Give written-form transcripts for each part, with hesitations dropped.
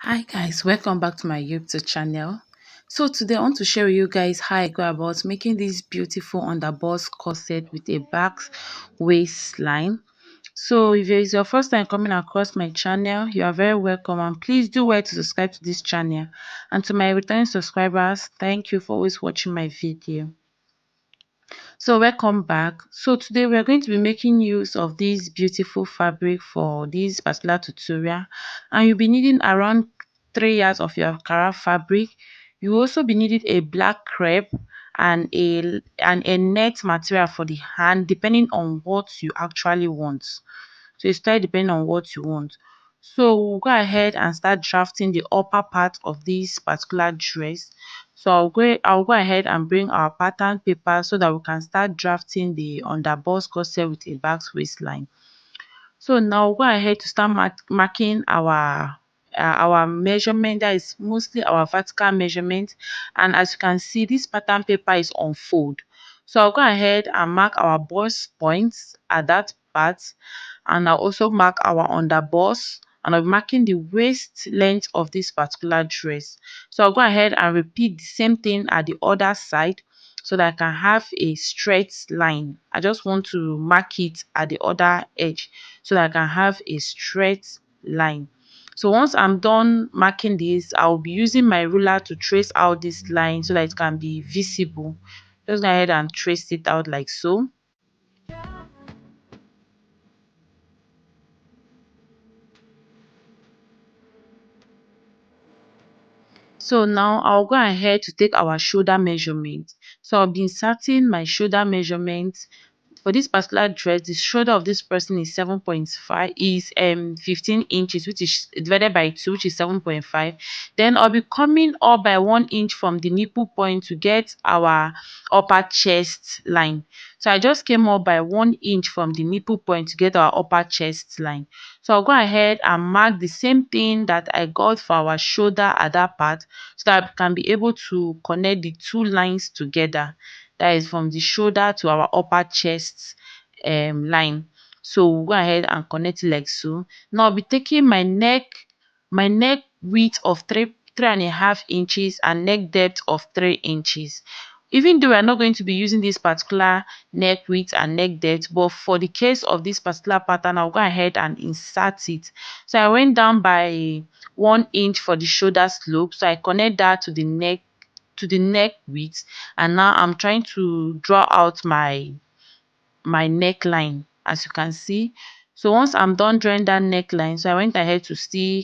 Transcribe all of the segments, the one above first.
Hi guys, welcome back to my YouTube channel. So today I want to share with you guys how I go about making this beautiful underbust corset with a back waistline. So if it is your first time coming across my channel, you are very welcome, and please do well to subscribe to this channel. And to my returning subscribers, thank you for always watching my video. So welcome back. So today we are going to be making use of this beautiful fabric for this particular tutorial, and you'll be needing around 3 yards of your Kara fabric. You will also be needing a black crepe and a net material for the hand, depending on what you actually want. So it's totally depending on what you want. So we'll go ahead and start drafting the upper part of this particular dress. So I'll go ahead and bring our pattern paper so that we can start drafting the underbust corset with a back waistline. So now we'll go ahead to start marking our measurement. That is mostly our vertical measurement, and as you can see, this pattern paper is on fold. So I'll go ahead and mark our bust points at that part, and I'll also mark our underbust, and I'll be marking the waist length of this particular dress. So I'll go ahead and repeat the same thing at the other side so that I can have a straight line. I just want to mark it at the other edge so that I can have a straight line. So once I'm done marking this, I'll be using my ruler to trace out this line so that it can be visible. Just go ahead and trace it out like so. So now I'll go ahead to take our shoulder measurement. So I'll be inserting my shoulder measurement. For this particular dress, the shoulder of this person is 7.5 is 15 inches, which is divided by 2, which is 7.5. Then I'll be coming up by 1 inch from the nipple point to get our upper chest line. So I just came up by 1 inch from the nipple point to get our upper chest line. So I'll go ahead and mark the same thing that I got for our shoulder at that part so that I can be able to connect the two lines together. That is from the shoulder to our upper chest line. So we'll go ahead and connect it like so. Now I'll be taking my neck width of 3.5 inches and neck depth of 3 inches. Even though we're not going to be using this particular neck width and neck depth, but for the case of this particular pattern, I'll go ahead and insert it. So I went down by 1 inch for the shoulder slope, so I connect that to the neck width, and now I'm trying to draw out my neckline, as you can see. So once I'm done drawing that neckline, so I went ahead to still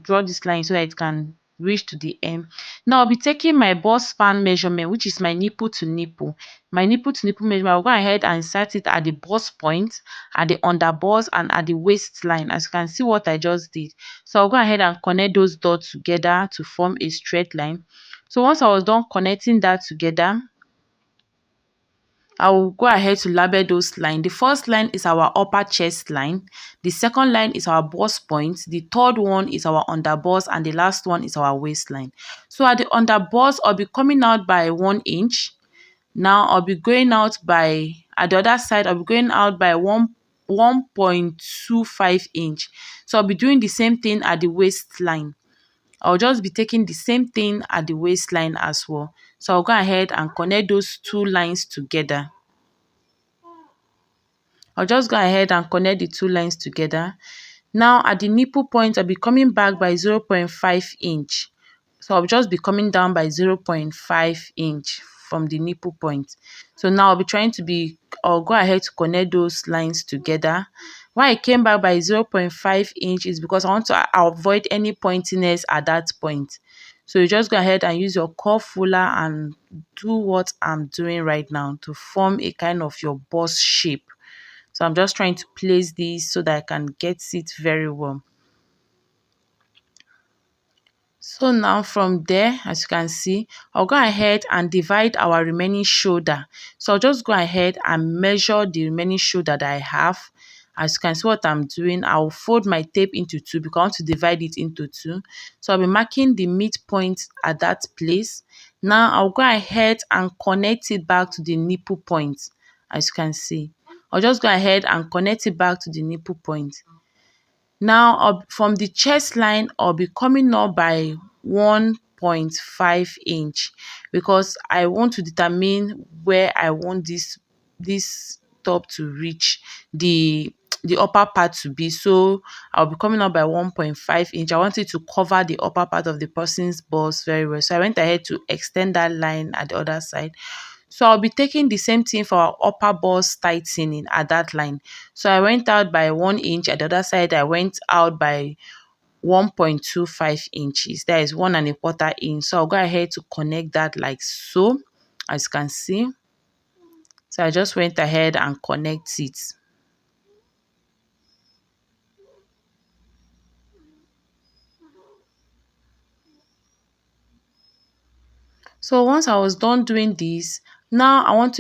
draw this line so that it can reach to the end. Now I'll be taking my bust span measurement, which is my nipple to nipple. My nipple to nipple measurement, I'll go ahead and insert it at the bust point, at the under bust, and at the waistline. As you can see what I just did. So I'll go ahead and connect those dots together to form a straight line. So once I was done connecting that together, I will go ahead to label those lines. The first line is our upper chest line. The second line is our bust point. The third one is our under bust, and the last one is our waistline. So at the under bust, I'll be coming out by 1 inch. Now I'll be going out by, at the other side, I'll be going out by 1.25 inch. So I'll be doing the same thing at the waistline. I'll just be taking the same thing at the waistline as well. So I'll go ahead and connect those two lines together. I'll just go ahead and connect the two lines together. Now at the nipple point, I'll be coming back by 0.5 inch. So I'll just be coming down by 0.5 inch from the nipple point. So now I'll go ahead to connect those lines together. Why I came back by 0.5 inch is because I want to avoid any pointiness at that point. So you just go ahead and use your curve ruler and do what I'm doing right now to form a kind of your bust shape. So I'm just trying to place this so that I can get it very well. So now from there, as you can see, I'll go ahead and divide our remaining shoulder. So I'll just go ahead and measure the remaining shoulder that I have. As you can see what I'm doing, I'll fold my tape into two because I want to divide it into two. So I'll be marking the midpoint at that place. Now I'll go ahead and connect it back to the nipple point. As you can see, I'll just go ahead and connect it back to the nipple point. Now from the chest line, I'll be coming up by 1.5 inch, because I want to determine where I want this top to reach, the upper part to be. So I'll be coming up by 1.5 inch. I want it to cover the upper part of the person's bust very well. So I went ahead to extend that line at the other side. So I'll be taking the same thing for our upper bust tightening at that line. So I went out by 1 inch. At the other side, I went out by 1.25 inches. That is 1.25 inch. So I'll go ahead to connect that like so, as you can see. So I just went ahead and connect it. So once I was done doing this, now I want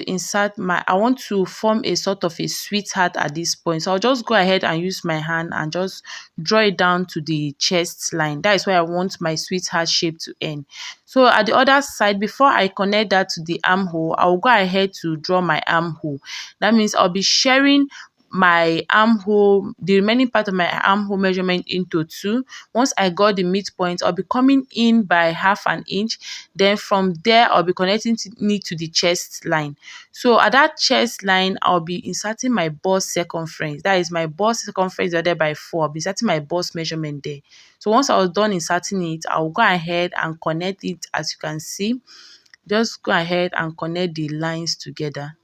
to form a sort of a sweetheart at this point. So I'll just go ahead and use my hand and just draw it down to the chest line. That is where I want my sweetheart shape to end. So at the other side, before I connect that to the armhole, I'll go ahead to draw my armhole. That means I'll be sharing my armhole, the remaining part of my armhole measurement into two. Once I got the midpoint, I'll be coming in by 1/2 inch. Then from there, I'll be connecting it to the chest line. So at that chest line, I'll be inserting my bust circumference. That is my bust circumference divided by 4. I'll be inserting my bust measurement there. So once I was done inserting it, I'll go ahead and connect it. As you can see, just go ahead and connect the lines together.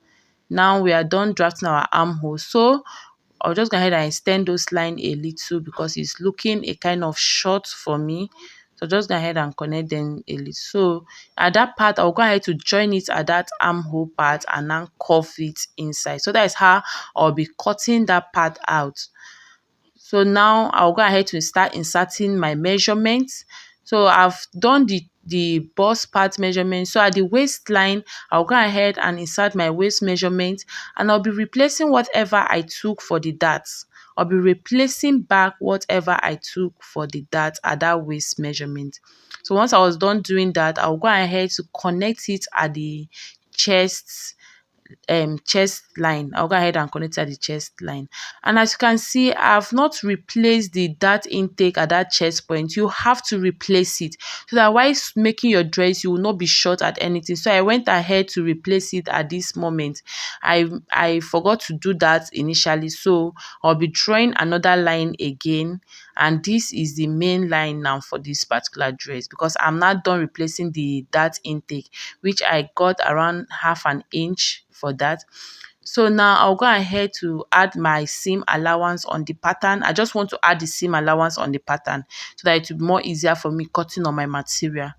Now we are done drafting our armhole. So I'll just go ahead and extend those lines a little because it's looking a kind of short for me. So just go ahead and connect them a little. So at that part, I'll go ahead to join it at that armhole part and then curve it inside. So that is how I'll be cutting that part out. So now I'll go ahead to start inserting my measurements. So I've done the bust part measurement. So at the waistline, I'll go ahead and insert my waist measurement, and I'll be replacing whatever I took for the darts. I'll be replacing back whatever I took for the dart at that waist measurement. So once I was done doing that, I'll go ahead to connect it at the chest chest line. I'll go ahead and connect at the chest line. And as you can see, I've not replaced the dart intake at that chest point. You have to replace it so that while making your dress, you will not be short at anything. So I went ahead to replace it at this moment. I forgot to do that initially, so I'll be drawing another line again, and this is the main line now for this particular dress, because I'm not done replacing the dart intake, which I got around 1/2 inch for that. So now I'll go ahead to add my seam allowance on the pattern. I just want to add the seam allowance on the pattern so that it will be more easier for me cutting on my material.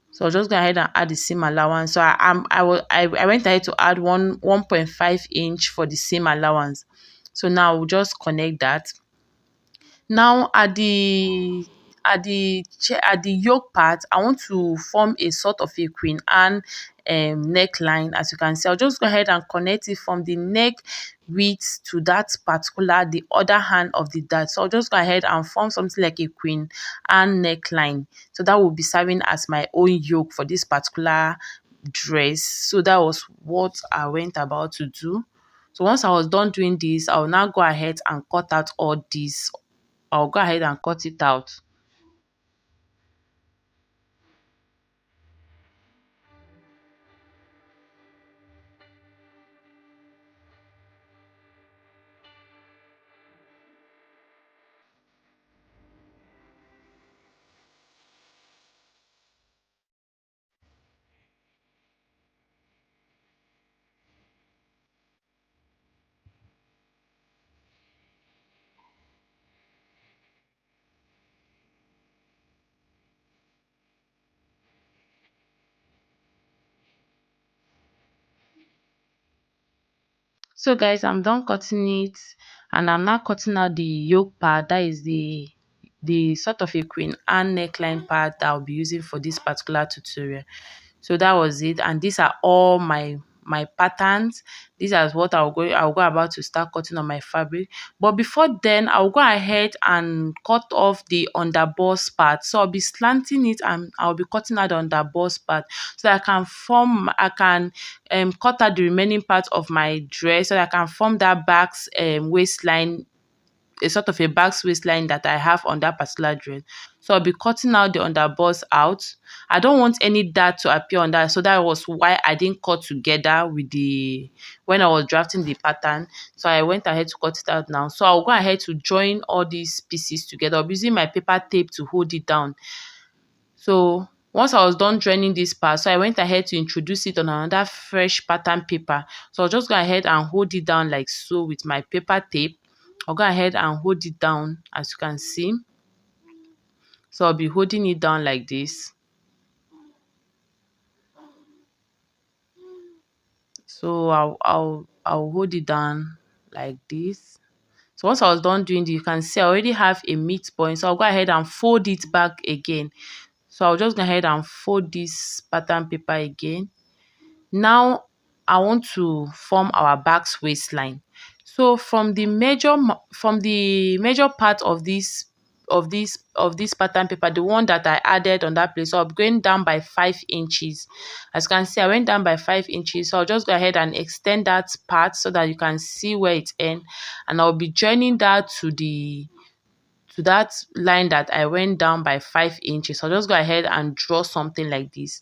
So I'll just go ahead and add the seam allowance. So I went ahead to add 1.5 inch for the seam allowance. So now we'll just connect that. Now at the yoke part, I want to form a sort of a Queen Anne neckline. As you can see, I'll just go ahead and connect it from the neck width to that particular the other hand of the dart. So I'll just go ahead and form something like a Queen Anne neckline. So that will be serving as my own yoke for this particular dress. So that was what I went about to do. So once I was done doing this, I'll now go ahead and cut out all this. I'll go ahead and cut it out. So guys, I'm done cutting it, and I'm now cutting out the yoke part. That is the sort of a Queen Anne neckline part that I'll be using for this particular tutorial. So that was it, and these are all my patterns. These are what I'll go about to start cutting on my fabric. But before then, I'll go ahead and cut off the underbust part. So I'll be slanting it, and I'll be cutting out the underbust part so that I can cut out the remaining part of my dress so that I can form that back's waistline a sort of a back waistline that I have on that particular dress. So I'll be cutting out the underbust out. I don't want any dart to appear on that. So that was why I didn't cut together with the when I was drafting the pattern. So I went ahead to cut it out now. So I'll go ahead to join all these pieces together. I'll be using my paper tape to hold it down. So once I was done joining this part, so I went ahead to introduce it on another fresh pattern paper. So I'll just go ahead and hold it down like so with my paper tape. I'll go ahead and hold it down as you can see. So I'll be holding it down like this. So I'll hold it down like this. So once I was done doing this, you can see I already have a midpoint. So I'll go ahead and fold it back again. So I'll just go ahead and fold this pattern paper again. Now I want to form our back waistline. So from the major part of this pattern paper, the one that I added on that place, so I'm going down by 5 inches. As you can see, I went down by 5 inches. So I'll just go ahead and extend that part so that you can see where it ends, and I'll be joining that to that line that I went down by 5 inches. So I'll just go ahead and draw something like this.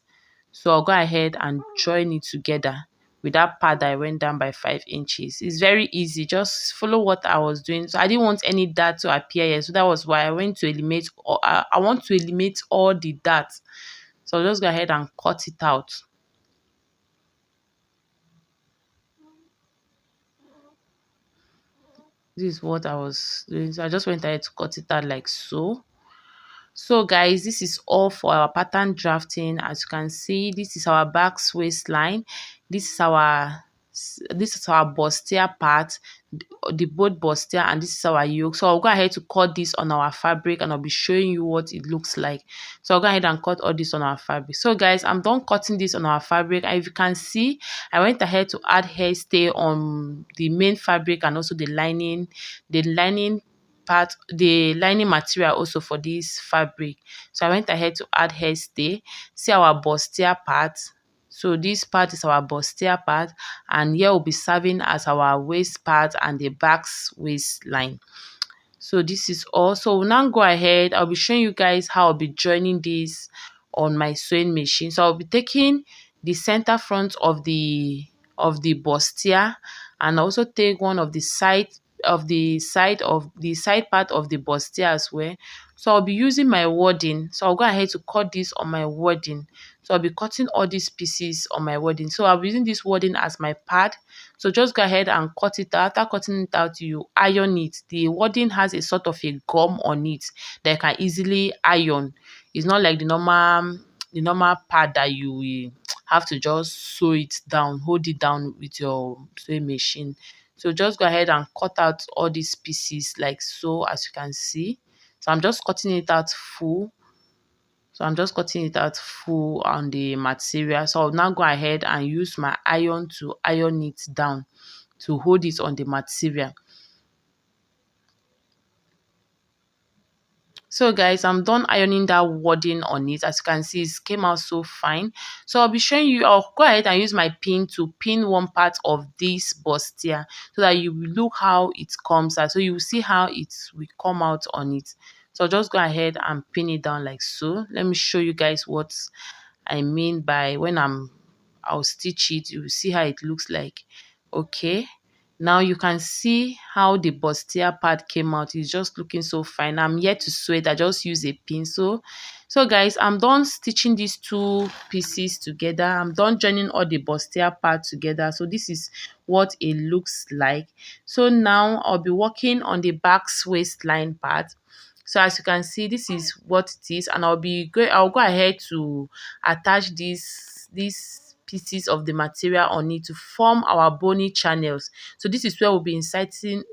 So I'll go ahead and join it together with that part that I went down by 5 inches. It's very easy. Just follow what I was doing. So I didn't want any dart to appear here. So that was why I went to eliminate. I want to eliminate all the darts. So I'll just go ahead and cut it out. This is what I was doing. So I just went ahead to cut it out like so. So guys, this is all for our pattern drafting. As you can see, this is our back waistline. This is our bustier part, the both bustier, and this is our yoke. So I'll go ahead to cut this on our fabric, and I'll be showing you what it looks like. So I'll go ahead and cut all this on our fabric. So guys, I'm done cutting this on our fabric. And if you can see, I went ahead to add hairstay on the main fabric and also the lining part, the lining material also for this fabric. So I went ahead to add hairstay. See our bustier part. So this part is our bustier part, and here will be serving as our waist part and the back's waistline. So this is all. So we'll now go ahead. I'll be showing you guys how I'll be joining this on my sewing machine. So I'll be taking the center front of the bustier, and also take one of the side part of the bustier as well. So I'll be using my wadding. So I'll go ahead to cut this on my wadding. So I'll be cutting all these pieces on my wadding. So I'll be using this wadding as my pad. So just go ahead and cut it out. After cutting it out, you iron it. The wadding has a sort of a gum on it that you can easily iron. It's not like the normal pad that you will have to just sew it down, hold it down with your sewing machine. So just go ahead and cut out all these pieces like so, as you can see. So I'm just cutting it out full. So I'm just cutting it out full on the material. So I'll now go ahead and use my iron to iron it down to hold it on the material. So guys, I'm done ironing that wadding on it. As you can see, it came out so fine. So I'll be showing you, I'll go ahead and use my pin to pin one part of this bustier so that you will look how it comes out. So you will see how it will come out on it. So just go ahead and pin it down like so. Let me show you guys what I mean by when I'll stitch it. You will see how it looks like. Okay. Now you can see how the bustier part came out. It's just looking so fine. I'm yet to sew it. I just use a pin. So guys, I'm done stitching these two pieces together. I'm done joining all the bustier part together. So this is what it looks like. So now I'll be working on the back waistline part. So as you can see, this is what it is, and I'll go ahead to attach these pieces of the material on it to form our bony channels. So this is where we'll be inserting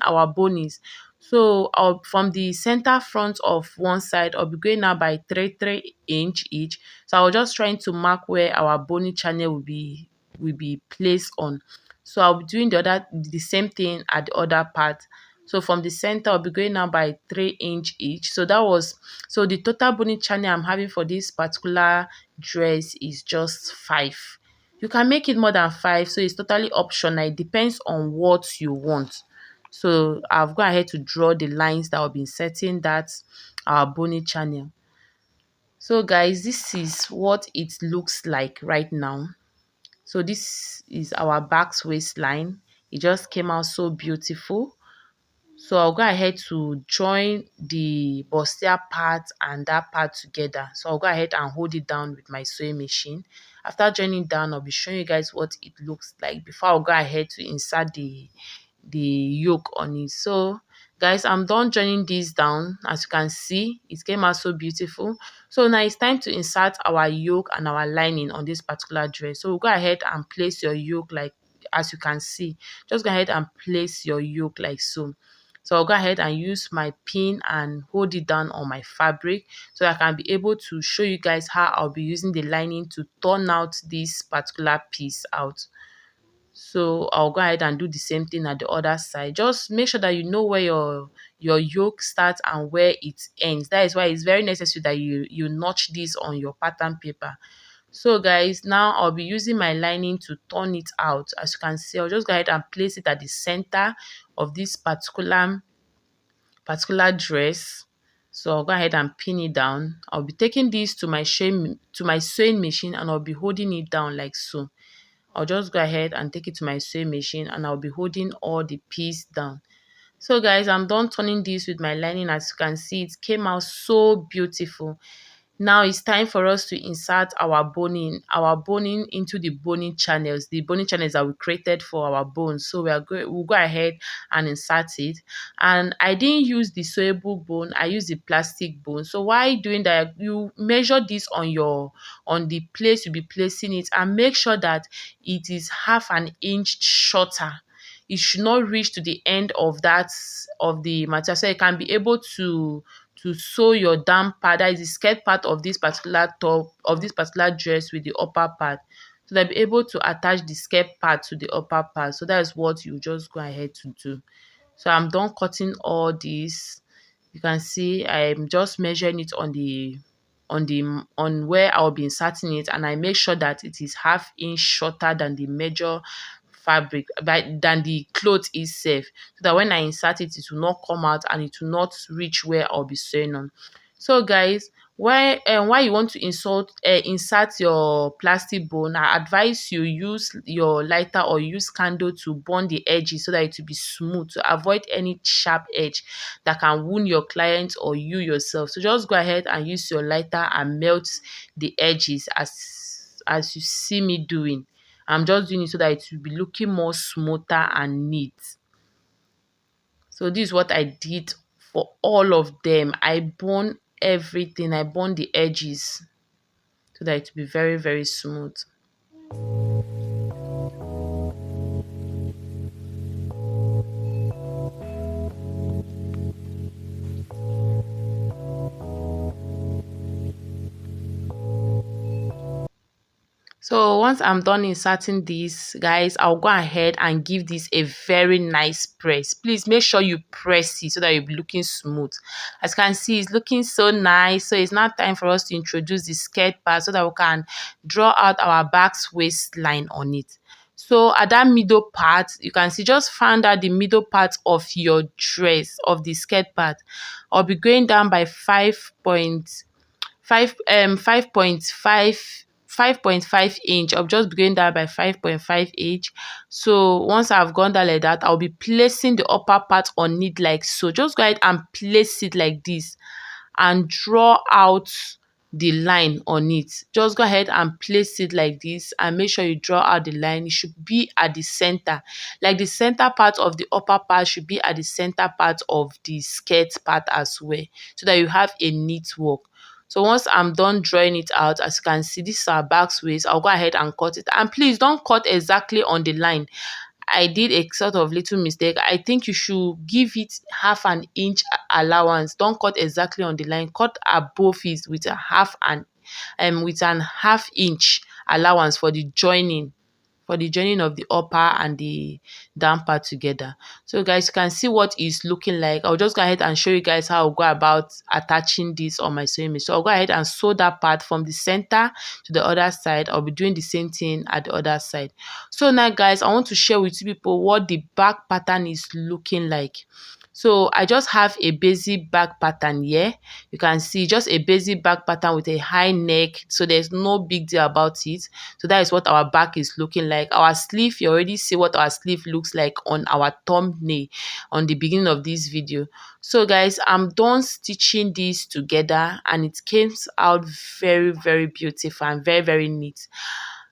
our bonies. So from the center front of one side, I'll be going now by 3 inch each. So I was just trying to mark where our bony channel will be placed on. So I'll be doing the same thing at the other part. So from the center, I'll be going now by 3 inch each. So the total bony channel I'm having for this particular dress is just 5. You can make it more than 5, so it's totally optional. It depends on what you want. So I've gone ahead to draw the lines that will be inserting that our bony channel. So guys, this is what it looks like right now. So this is our back waistline. It just came out so beautiful. So I'll go ahead to join the bustier part and that part together. So I'll go ahead and hold it down with my sewing machine. After joining down, I'll be showing you guys what it looks like before I'll go ahead to insert the yoke on it. So guys, I'm done joining this down. As you can see, it came out so beautiful. So now it's time to insert our yoke and our lining on this particular dress. So we'll go ahead and place your yoke like as you can see. Just go ahead and place your yoke like so. So I'll go ahead and use my pin and hold it down on my fabric so I can be able to show you guys how I'll be using the lining to turn out this particular piece out. So I'll go ahead and do the same thing at the other side. Just make sure that you know where your yoke starts and where it ends. That is why it's very necessary that you notch this on your pattern paper. So guys, now I'll be using my lining to turn it out. As you can see, I'll just go ahead and place it at the center of this particular dress. So I'll go ahead and pin it down. I'll be taking this to my sewing machine and I'll be holding it down like so. I'll just go ahead and take it to my sewing machine and I'll be holding all the piece down. So guys, I'm done turning this with my lining. As you can see, it came out so beautiful. Now it's time for us to insert our boning into the boning channels that we created for our bones. So we'll go ahead and insert it. And I didn't use the sewable bone, I used the plastic bone. So while doing that, you measure this on the place you'll be placing it and make sure that it is half an inch shorter. It should not reach to the end of the material, so you can be able to sew your down part, that is the skirt part of this particular top of this particular dress with the upper part. So they'll be able to attach the skirt part to the upper part. So that is what you just go ahead to do. So I'm done cutting all this. You can see I'm just measuring it on where I'll be inserting it, and I make sure that it is half inch shorter than the major fabric than the cloth itself, so that when I insert it, it will not come out and it will not reach where I'll be sewing on. So guys, why you want to insert your plastic bone, I advise you use your lighter or use candle to burn the edges so that it will be smooth, to avoid any sharp edge that can wound your client or you yourself. So just go ahead and use your lighter and melt the edges as you see me doing. I'm just doing it so that it will be looking more smoother and neat. So this is what I did for all of them. I burned everything. I burned the edges so that it will be very, very smooth. So once I'm done inserting this, guys, I'll go ahead and give this a very nice press. Please make sure you press it so that you'll be looking smooth. As you can see, it's looking so nice. So it's now time for us to introduce the skirt part so that we can draw out our back waistline on it. So at that middle part, you can see, just find out the middle part of your dress, of the skirt part. I'll be going down by 5.5 inch. I'll just be going down by 5.5 inch. So once I've gone down like that, I'll be placing the upper part on it like so. Just go ahead and place it like this and draw out the line on it. Just go ahead and place it like this and make sure you draw out the line. It should be at the center, like the center part of the upper part should be at the center part of the skirt part as well, so that you have a neat work. So once I'm done drawing it out, as you can see, this is our back waist. I'll go ahead and cut it. And please don't cut exactly on the line. I did a sort of little mistake. I think you should give it half an inch allowance. Don't cut exactly on the line. Cut above it with a half inch allowance for the joining for the joining of the upper and the down part together. So guys, you can see what it's looking like. I'll just go ahead and show you guys how I'll go about attaching this on my sewing machine. So I'll go ahead and sew that part from the center to the other side. I'll be doing the same thing at the other side. So now guys, I want to share with you people what the back pattern is looking like. So I just have a basic back pattern here. You can see just a basic back pattern with a high neck. So there's no big deal about it. So that is what our back is looking like. Our sleeve, you already see what our sleeve looks like on our thumbnail on the beginning of this video. So guys, I'm done stitching this together and it came out very, very beautiful and very, very neat.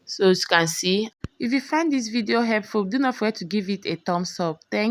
So as you can see, if you find this video helpful, do not forget to give it a thumbs up. Thank